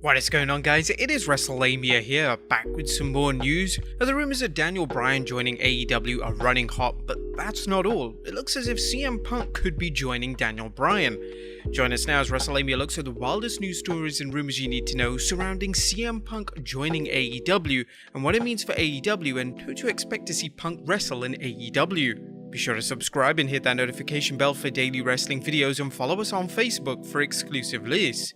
What is going on, guys? It is Wrestlelamia here, back with some more news. Now, the rumors of Daniel Bryan joining AEW are running hot, but that's not all. It looks as if CM Punk could be joining Daniel Bryan. Join us now as Wrestlelamia looks at the wildest news stories and rumors you need to know surrounding CM Punk joining AEW and what it means for AEW and who to expect to see Punk wrestle in AEW. Be sure to subscribe and hit that notification bell for daily wrestling videos and follow us on Facebook for exclusive lists.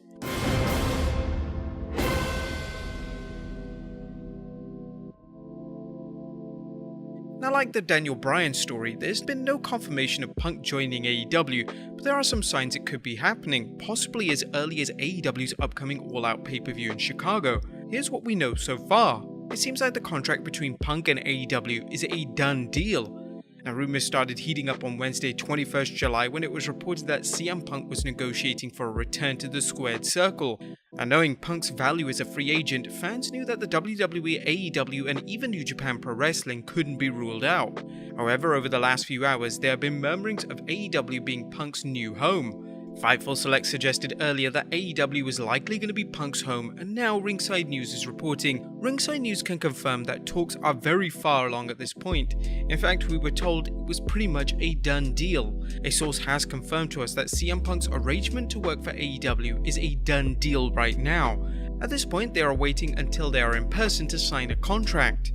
Now, like the Daniel Bryan story, there's been no confirmation of Punk joining AEW, but there are some signs it could be happening, possibly as early as AEW's upcoming All Out pay-per-view in Chicago. Here's what we know so far. It seems like the contract between Punk and AEW is a done deal. Now, rumors started heating up on Wednesday, 21st July, when it was reported that CM Punk was negotiating for a return to the squared circle. Now, knowing Punk's value as a free agent, fans knew that the WWE, AEW, and even New Japan Pro Wrestling couldn't be ruled out. However, over the last few hours, there have been murmurings of AEW being Punk's new home. Fightful Select suggested earlier that AEW was likely going to be Punk's home, and now Ringside News is reporting. Ringside News can confirm that talks are very far along at this point. In fact, we were told it was pretty much a done deal. A source has confirmed to us that CM Punk's arrangement to work for AEW is a done deal right now. At this point, they are waiting until they are in person to sign a contract.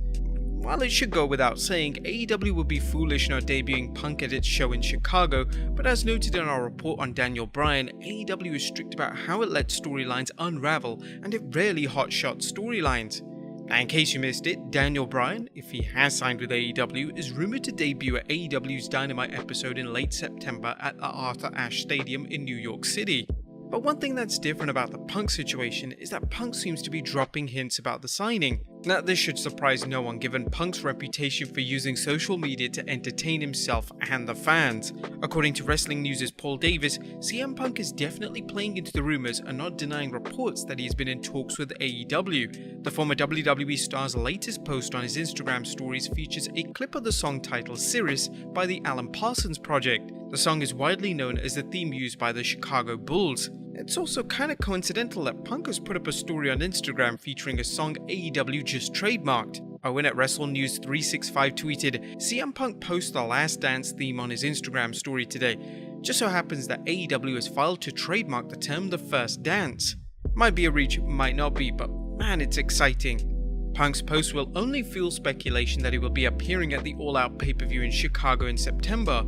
While it should go without saying, AEW would be foolish not debuting Punk at its show in Chicago, but as noted in our report on Daniel Bryan, AEW is strict about how it lets storylines unravel, and it rarely hotshot storylines. Now, in case you missed it, Daniel Bryan, if he has signed with AEW, is rumored to debut at AEW's Dynamite episode in late September at the Arthur Ashe Stadium in New York City. But one thing that's different about the Punk situation is that Punk seems to be dropping hints about the signing. Now, this should surprise no one given Punk's reputation for using social media to entertain himself and the fans. According to Wrestling News' Paul Davis, CM Punk is definitely playing into the rumors and not denying reports that he has been in talks with AEW. The former WWE star's latest post on his Instagram stories features a clip of the song titled Sirius by the Alan Parsons Project. The song is widely known as the theme used by the Chicago Bulls. It's also kind of coincidental that Punk has put up a story on Instagram featuring a song AEW just trademarked. Owen at WrestleNews365 tweeted, CM Punk posts the Last Dance theme on his Instagram story today. Just so happens that AEW has filed to trademark the term The First Dance. Might be a reach, might not be, but man, it's exciting. Punk's post will only fuel speculation that he will be appearing at the All Out pay-per-view in Chicago in September.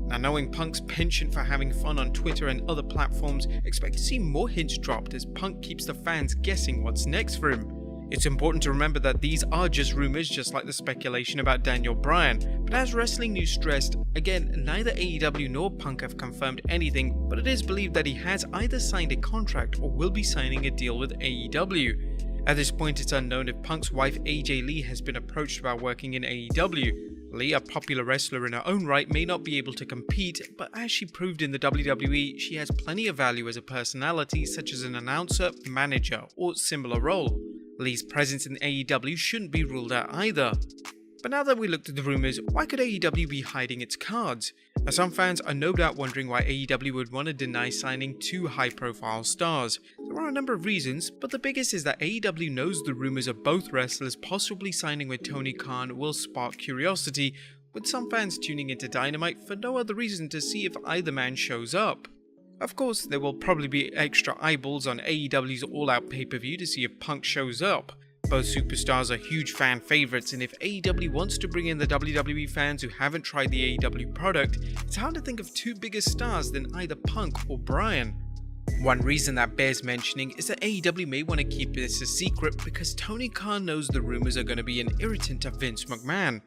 Now, knowing Punk's penchant for having fun on Twitter and other platforms, expect to see more hints dropped as Punk keeps the fans guessing what's next for him. It's important to remember that these are just rumors, just like the speculation about Daniel Bryan, but as Wrestling News stressed, again, neither AEW nor Punk have confirmed anything, but it is believed that he has either signed a contract or will be signing a deal with AEW. At this point, it's unknown if Punk's wife AJ Lee has been approached about working in AEW. Lee, a popular wrestler in her own right, may not be able to compete, but as she proved in the WWE, she has plenty of value as a personality such as an announcer, manager, or similar role. Lee's presence in AEW shouldn't be ruled out either. But now that we looked at the rumors, why could AEW be hiding its cards? Now, some fans are no doubt wondering why AEW would want to deny signing two high-profile stars. There are a number of reasons, but the biggest is that AEW knows the rumors of both wrestlers possibly signing with Tony Khan will spark curiosity, with some fans tuning into Dynamite for no other reason to see if either man shows up. Of course, there will probably be extra eyeballs on AEW's All Out pay-per-view to see if Punk shows up. Both superstars are huge fan favorites, and if AEW wants to bring in the WWE fans who haven't tried the AEW product, it's hard to think of two bigger stars than either Punk or Bryan. One reason that bears mentioning is that AEW may want to keep this a secret because Tony Khan knows the rumors are going to be an irritant to Vince McMahon.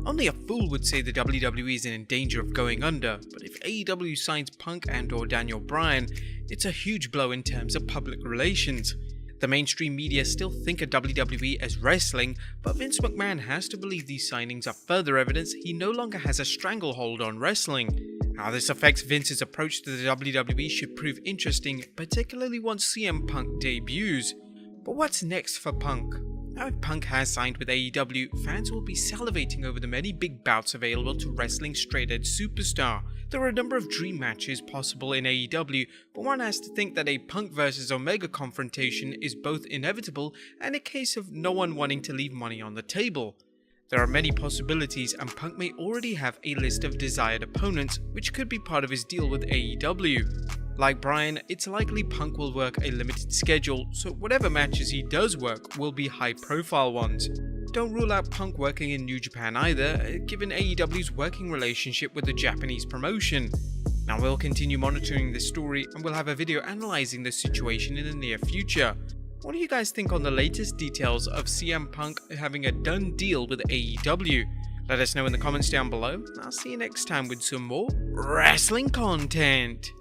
Only a fool would say the WWE is in danger of going under, but if AEW signs Punk and/or Daniel Bryan, it's a huge blow in terms of public relations. The mainstream media still think of WWE as wrestling, but Vince McMahon has to believe these signings are further evidence he no longer has a stranglehold on wrestling. How this affects Vince's approach to the WWE should prove interesting, particularly once CM Punk debuts. But what's next for Punk? Now, if Punk has signed with AEW, fans will be salivating over the many big bouts available to wrestling straight-edge superstar. There are a number of dream matches possible in AEW, but one has to think that a Punk vs Omega confrontation is both inevitable and a case of no one wanting to leave money on the table. There are many possibilities, and Punk may already have a list of desired opponents, which could be part of his deal with AEW. Like Bryan, it's likely Punk will work a limited schedule, so whatever matches he does work will be high-profile ones. Don't rule out Punk working in New Japan either, given AEW's working relationship with the Japanese promotion. Now, we'll continue monitoring this story, and we'll have a video analysing the situation in the near future. What do you guys think on the latest details of CM Punk having a done deal with AEW? Let us know in the comments down below. I'll see you next time with some more wrestling content.